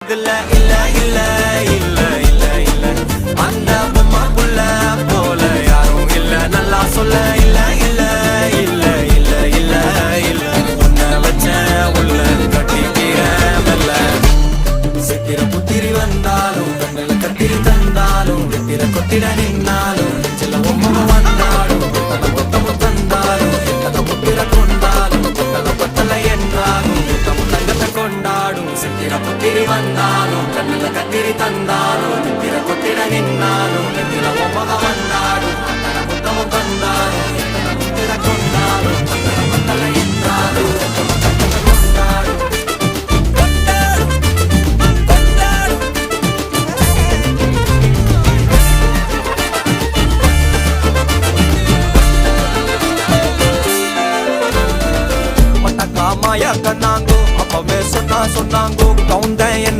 இல்ல இல்ல இல்ல இல்ல இல்ல இல்ல அந்த பொம்மாக்குள்ள போல யாரும் இல்ல நல்லா சொல்ல இல்ல இல்ல இல்ல இல்ல இல்ல இல்ல உன்னை வச்ச உள்ள கட்டிக்கிற மெல்ல சித்திர புத்திரி வந்தாலும் கண்ணில கத்திரி தந்தாலும் வெத்திர கொத்திட நின்னாலும் சில பொம்மை வந்தாலும் கொத்தமும் தந்தாலும் எத்தனை புத்திர கொண்டாலும் கொத்தலை என்றாலும் தங்கத்தை கொண்டாடும் சித்திர புத்திரி வந்தாலும் கண்ணில கத்திரி தந்தாலும் வெத்திர கொத்திட நின்னாலும் வெத்திர பொம்மை வந்தாலும் கொத்தமும் தந்தாலும் எத்தனை புத்திர கொண்டாலும் கொத்தலை என்றாலும் தங்கத்தை கொண்டாடும் மாயா கண்ணாங்கோ அப்பவே சொன்னாங்கோ கவுந்தேன் என்ன